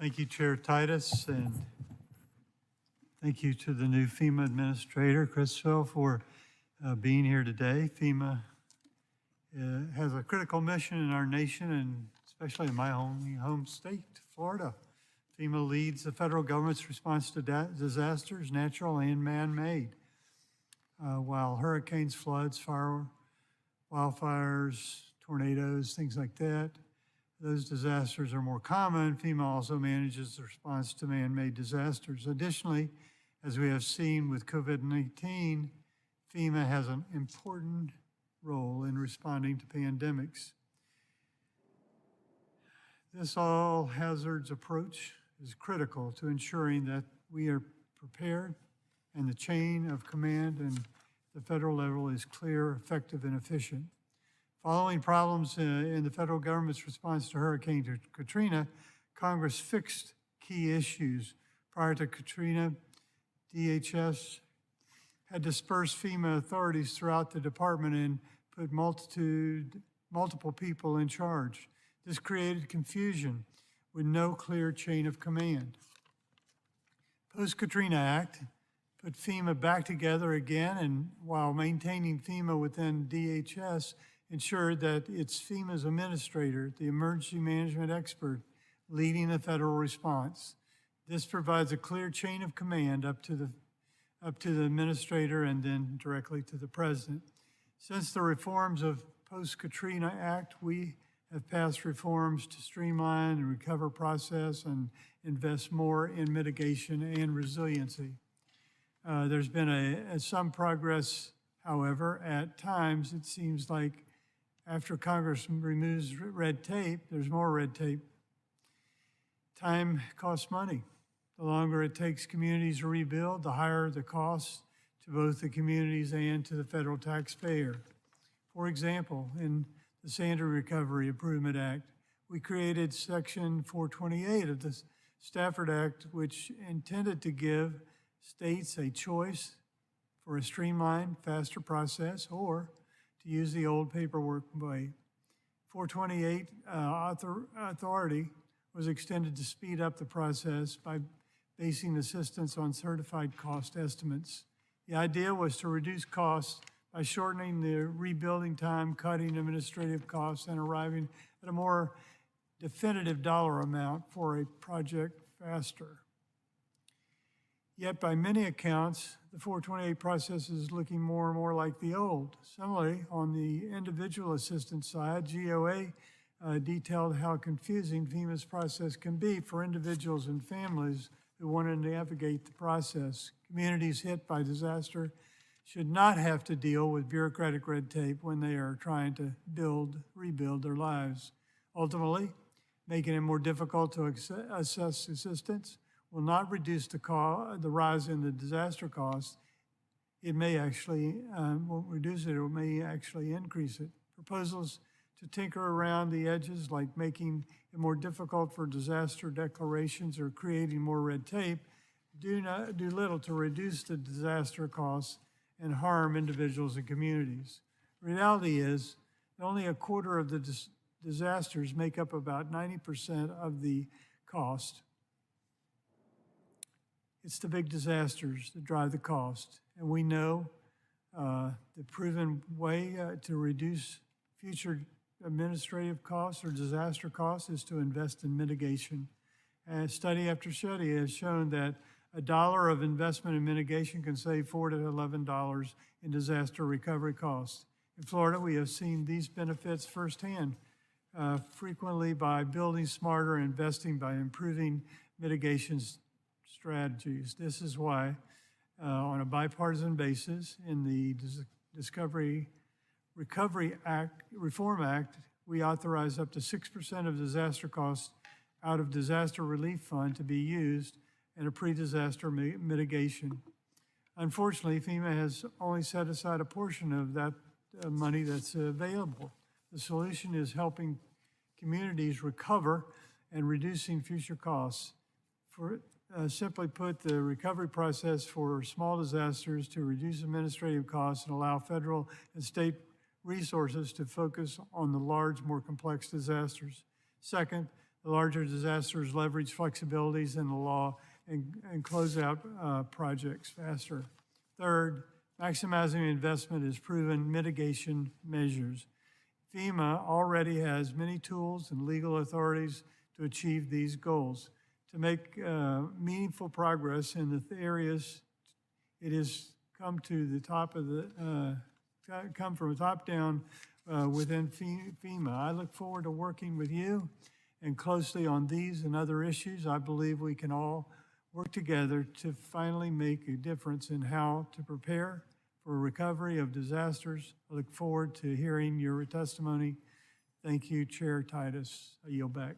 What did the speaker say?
Thank you, Chair Titus, and thank you to the new FEMA Administrator, Chrisville, for being here today. FEMA has a critical mission in our nation, and especially in my home state, Florida. FEMA leads the federal government's response to disasters, natural and man-made. While hurricanes, floods, wildfires, tornadoes, things like that, those disasters are more common. FEMA also manages the response to man-made disasters. Additionally, as we have seen with COVID-19, FEMA has an important role in responding to pandemics. This all hazards approach is critical to ensuring that we are prepared and the chain of command and the federal level is clear, effective, and efficient. Following problems in the federal government's response to Hurricane Katrina, Congress fixed key issues. Prior to Katrina, DHS had dispersed FEMA authorities throughout the department and put multiple people in charge. This created confusion with no clear chain of command. Post-Katrina Act put FEMA back together again, and while maintaining FEMA within DHS, ensured that it's FEMA's administrator, the emergency management expert, leading the federal response. This provides a clear chain of command up to the administrator and then directly to the president. Since the reforms of post-Katrina Act, we have passed reforms to streamline and recover process and invest more in mitigation and resiliency. There's been some progress, however. At times it seems like after Congress removes red tape, there's more red tape. Time costs money. The longer it takes communities to rebuild, the higher the cost to both the communities and to the federal taxpayer. For example, in the Sandy Recovery Improvement Act, we created Section 428 of the Stafford Act, which intended to give states a choice for a streamlined, faster process or to use the old paperwork way. 428 authority was extended to speed up the process by basing assistance on certified cost estimates. The idea was to reduce costs by shortening the rebuilding time, cutting administrative costs, and arriving at a more definitive dollar amount for a project faster. Yet by many accounts, the 428 process is looking more and more like the old. Similarly, on the individual assistance side, GOA detailed how confusing FEMA's process can be for individuals and families who want to navigate the process. Communities hit by disaster should not have to deal with bureaucratic red tape when they are trying to rebuild their lives. Ultimately, making it more difficult to assess assistance will not reduce the rise in the disaster costs. It may actually, won't reduce it, it may actually increase it. Proposals to tinker around the edges, like making it more difficult for disaster declarations or creating more red tape, do little to reduce the disaster costs and harm individuals and communities. The reality is that only a quarter of the disasters make up about 90% of the cost. It's the big disasters that drive the cost. And we know the proven way to reduce future administrative costs or disaster costs is to invest in mitigation. And study after study has shown that $1 of investment in mitigation can save $4 to $11 in disaster recovery costs. In Florida, we have seen these benefits firsthand, frequently by building smarter, investing by improving mitigation strategies. This is why, on a bipartisan basis, in the Reform Act, we authorize up to 6% of disaster costs out of disaster relief fund to be used in a pre-disaster mitigation. Unfortunately, FEMA has only set aside a portion of that money that's available. The solution is helping communities recover and reducing future costs. Simply put, the recovery process for small disasters to reduce administrative costs and allow federal and state resources to focus on the large, more complex disasters. Second, larger disasters leverage flexibilities in the law and close out projects faster. Third, maximizing investment is proven mitigation measures. FEMA already has many tools and legal authorities to achieve these goals. To make meaningful progress in the areas, it has come to the top of the, come from the top down within FEMA. I look forward to working with you and closely on these and other issues. I believe we can all work together to finally make a difference in how to prepare for recovery of disasters. I look forward to hearing your testimony. Thank you, Chair Titus. I yield back.